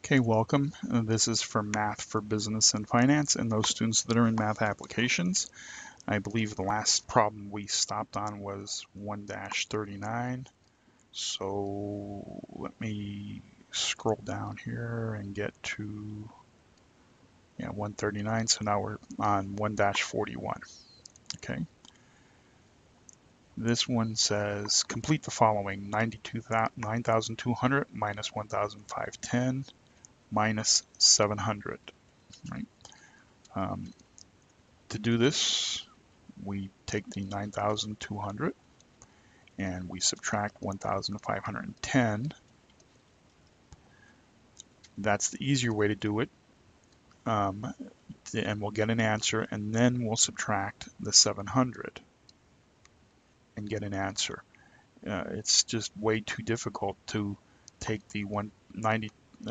Okay, welcome. This is for Math for Business and Finance and those students that are in math applications. I believe the last problem we stopped on was 1-39. So let me scroll down here and get to 139. So now we're on 1-41. Okay. This one says complete the following: 9,200 minus 1,510 minus 700. Right. To do this, we take the 9,200 and we subtract 1,510. That's the easier way to do it. And we'll get an answer, and then we'll subtract the 700 and get an answer. It's just way too difficult to take the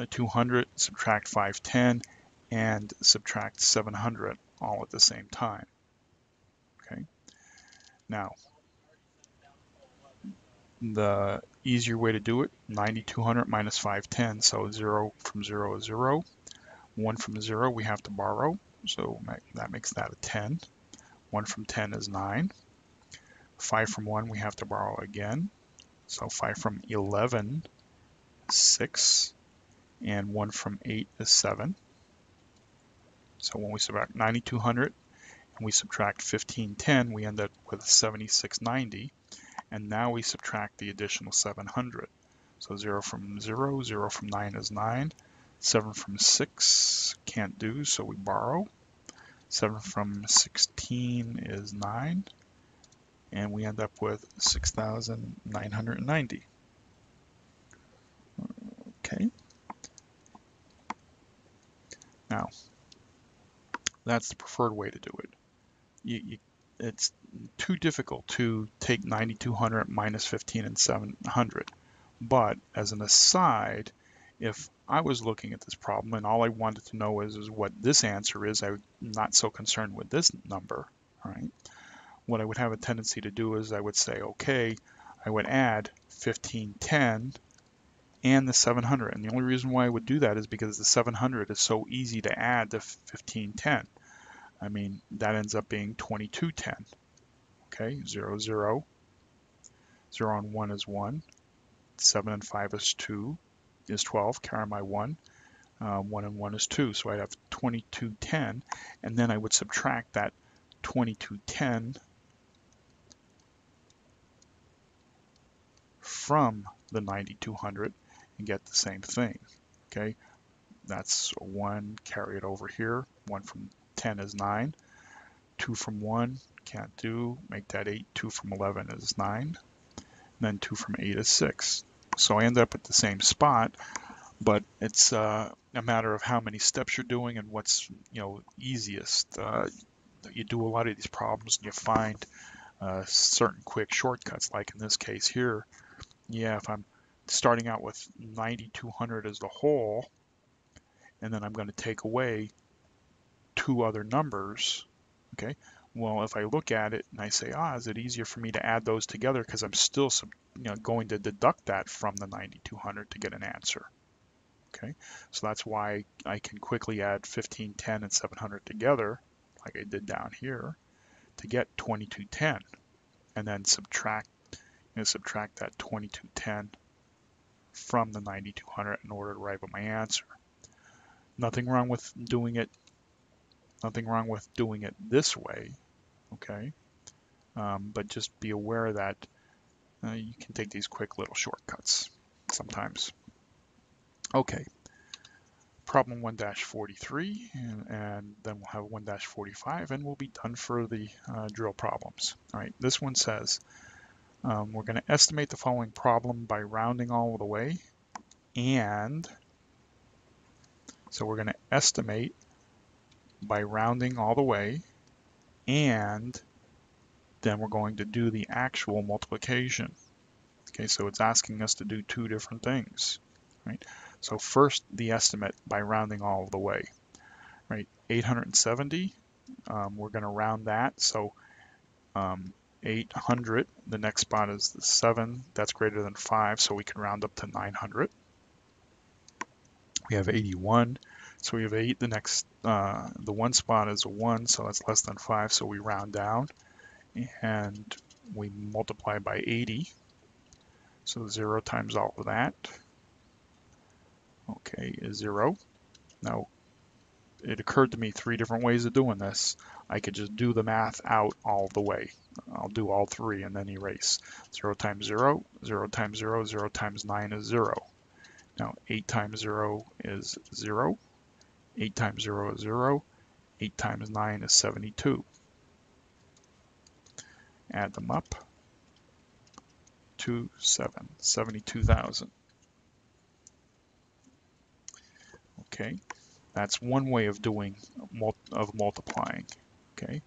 200, subtract 510, and subtract 700 all at the same time. Okay. Now, the easier way to do it, 9,200 minus 510, so 0 from 0 is 0. 1 from 0 we have to borrow, so that makes that a 10. 1 from 10 is 9. 5 from 1 we have to borrow again, so 5 from 11 is 6, and 1 from 8 is 7. So when we subtract 9,200 and we subtract 1510, we end up with 7690. And now we subtract the additional 700. So 0 from 0, 0 from 9 is 9. 7 from 6 can't do, so we borrow. 7 from 16 is 9. And we end up with 6,990. Okay. Now, that's the preferred way to do it. It's too difficult to take 9,200 minus 15 and 700. But as an aside, if I was looking at this problem and all I wanted to know is what this answer is, I'm not so concerned with this number, right? What I would have a tendency to do is I would say, okay, I would add 1510 and the 700. And the only reason why I would do that is because the 700 is so easy to add to 1510. I mean, that ends up being 2210. Okay, 0, 0. 0 and 1 is 1. 7 and 5 is 2, is 12. Carry my 1. 1 and 1 is 2. So I'd have 2210. And then I would subtract that 2210 from the 9,200 and get the same thing. Okay, that's a 1, carry it over here. 1 from 10 is 9. 2 from 1, can't do, make that 8. 2 from 11 is 9. And then 2 from 8 is 6. So I end up at the same spot, but it's a matter of how many steps you're doing and what's easiest. You do a lot of these problems and you find certain quick shortcuts, like in this case here. Yeah, if I'm starting out with 9,200 as the whole, and then I'm going to take away 2 other numbers, okay? Well, if I look at it and I say, is it easier for me to add those together because I'm still going to deduct that from the 9,200 to get an answer. Okay, so that's why I can quickly add 1510 and 700 together, like I did down here, to get 2210, and then subtract that 2210 from the 9,200 in order to arrive at my answer. Nothing wrong with doing it this way, okay? But just be aware that you can take these quick little shortcuts sometimes. Okay, problem 1-43, and then we'll have 1-45, and we'll be done for the drill problems. All right, this one says we're going to estimate the following problem by rounding all the way, and so we're going to estimate by rounding all the way, and then we're going to do the actual multiplication. Okay, so it's asking us to do 2 different things, right? So first, the estimate by rounding all the way, right? 870, we're going to round that. So 800, the next spot is the 7, that's greater than 5, so we can round up to 900. We have 81, so we have 8. The next, the one spot is a 1, so that's less than 5, so we round down, and we multiply by 80. So 0 times all of that, okay, is 0. Now, it occurred to me 3 different ways of doing this. I could just do the math out all the way. I'll do all 3 and then erase. 0 times 0, 0 times 0, 0 times 9 is 0. Now 8 times 0 is 0. 8 times 0 is 0. 8 times 9 is 72. Add them up. 72,000. Okay, that's one way of doing multiplying. Okay.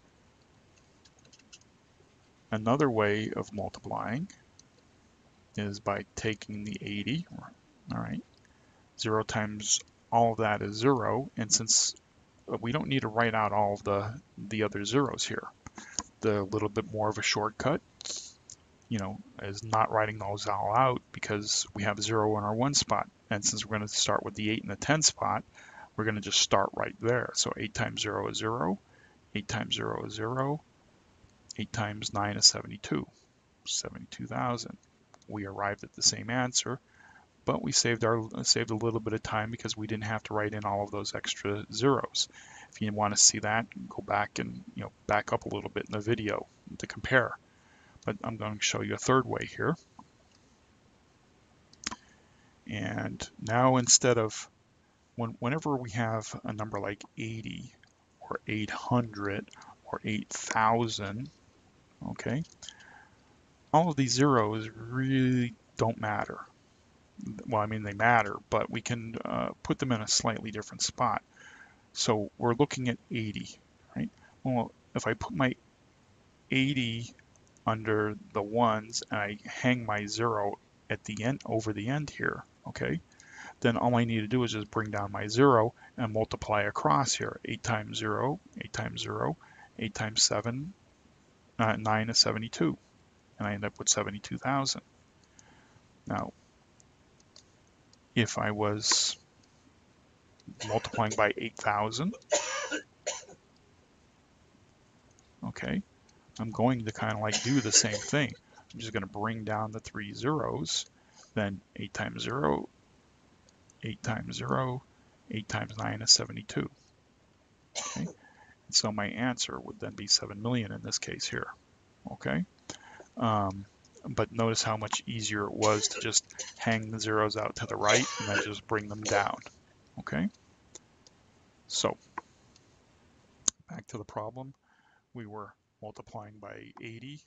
Another way of multiplying is by taking the 80. All right. 0 times all of that is 0, and since we don't need to write out all of the other zeros here, the little bit more of a shortcut, you know, is not writing those all out because we have 0 in our 1 spot, and since we're going to start with the 8 and the 10 spot, we're going to just start right there. So 8 times 0 is 0, 8 times 0 is 0, 8 times 9 is 72, 72,000. We arrived at the same answer, but we saved a little bit of time because we didn't have to write in all of those extra zeros. If you want to see that, go back and back up a little bit in the video to compare. But I'm going to show you a third way here. And now instead of whenever we have a number like 80 or 800 or 8,000, okay, all of these zeros really don't matter. Well, I mean, they matter, but we can put them in a slightly different spot. So we're looking at 80, right? Well, if I put my 80 under the ones and I hang my 0 at the end, over the end here, okay, then all I need to do is just bring down my 0 and multiply across here. 8 times 0, 8 times 0, 8 times 7, 9 is 72, and I end up with 72,000. Now, if I was multiplying by 8,000, okay, I'm going to kind of like do the same thing. I'm just going to bring down the 3 zeros, then 8 times 0, 8 times 0, 8 times 9 is 72. Okay, and so my answer would then be 7 million in this case here. Okay, but notice how much easier it was to just hang the zeros out to the right and then just bring them down. Okay, so back to the problem. We were multiplying by 80,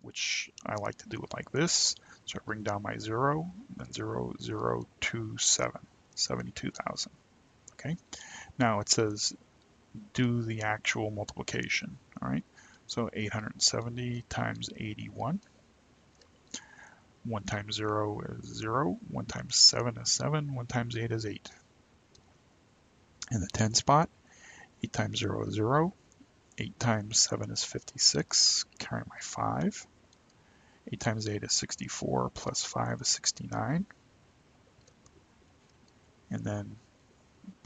which I like to do it like this. So I bring down my 0, then 0, 0, 2, 7, 72,000. Okay, now it says do the actual multiplication. All right, so 870 times 81. 1 times 0 is 0, 1 times 7 is 7, 1 times 8 is 8. In the 10 spot, 8 times 0 is 0, 8 times 7 is 56, carry my 5. 8 times 8 is 64, plus 5 is 69. And then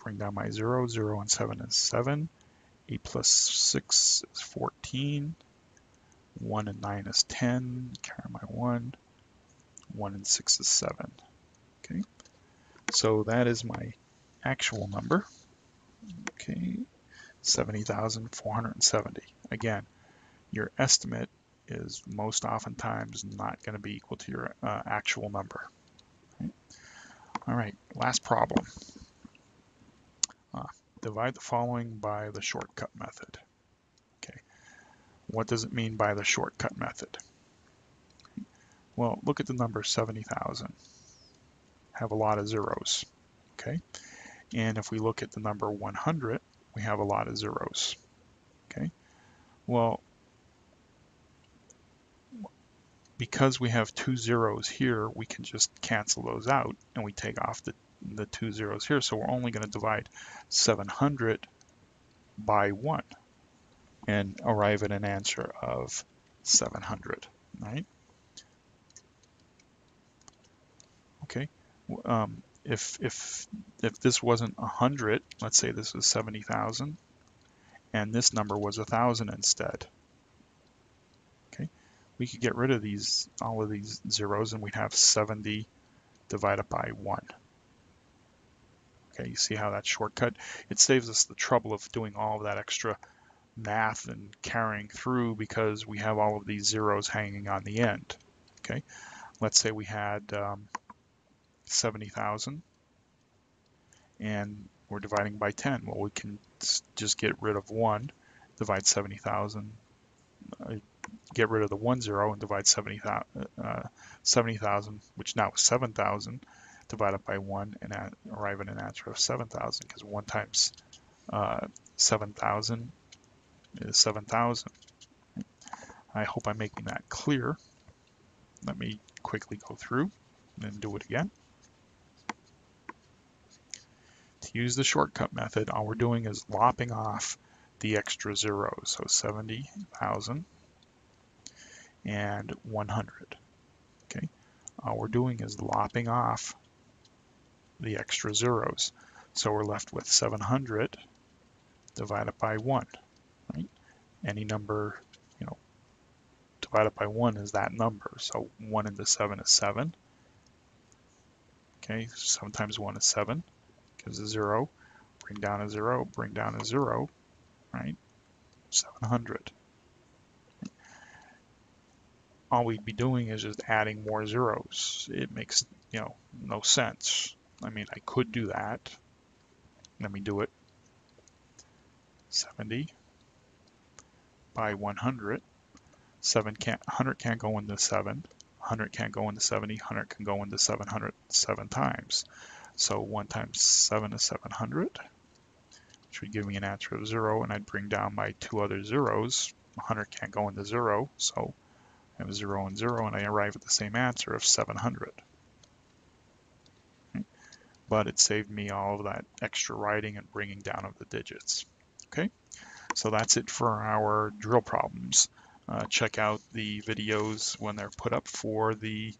bring down my 0, 0 and 7 is 7. 8 plus 6 is 14. 1 and 9 is 10, carry my 1. 1 and 6 is 7. Okay, so that is my actual number. Okay, 70,470. Again, your estimate is most oftentimes not going to be equal to your actual number. Okay. All right, last problem. Divide the following by the shortcut method. Okay, what does it mean by the shortcut method? Well, look at the number 70,000. Have a lot of zeros. Okay, and if we look at the number 100, we have a lot of zeros. Okay, well, because we have 2 zeros here, we can just cancel those out and we take off the 2 zeros here. So we're only going to divide 700 by 1 and arrive at an answer of 700, right? Okay, if this wasn't 100, let's say this was 70,000, and this number was 1,000 instead, okay, we could get rid of all of these zeros, and we'd have 70 divided by 1. Okay, you see how that shortcut? It saves us the trouble of doing all of that extra math and carrying through because we have all of these zeros hanging on the end. Okay, let's say we had 70,000 and we're dividing by 10. Well, we can just get rid of 1, divide 70,000, get rid of the 1 0 and divide 70,000, which now is 7,000, divided by 1 and arrive at an answer of 7,000, because 1 times 7,000 is 7,000. I hope I'm making that clear. Let me quickly go through and do it again. To use the shortcut method, all we're doing is lopping off the extra zeros. So 70,000 and 100. Okay, all we're doing is lopping off the extra zeros. So we're left with 700 divided by 1. Right? Any number, divided by 1 is that number. So 1 into 7 is 7. Okay, 7 times 1 is 7. Gives a 0. Bring down a 0. Bring down a 0. Right? 700. All we'd be doing is just adding more zeros. It makes, no sense. I mean, I could do that. Let me do it. 70 by 100. 100 can't go into 7. 100 can't go into 70. 100 can go into 700 7 times. So 1 times 7 is 700, which would give me an answer of 0, and I'd bring down my 2 other zeros. 100 can't go into 0, so I have 0 and 0, and I arrive at the same answer of 700. Okay. But it saved me all of that extra writing and bringing down of the digits. Okay, so that's it for our drill problems. Check out the videos when they're put up for the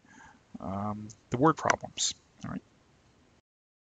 word problems. All right.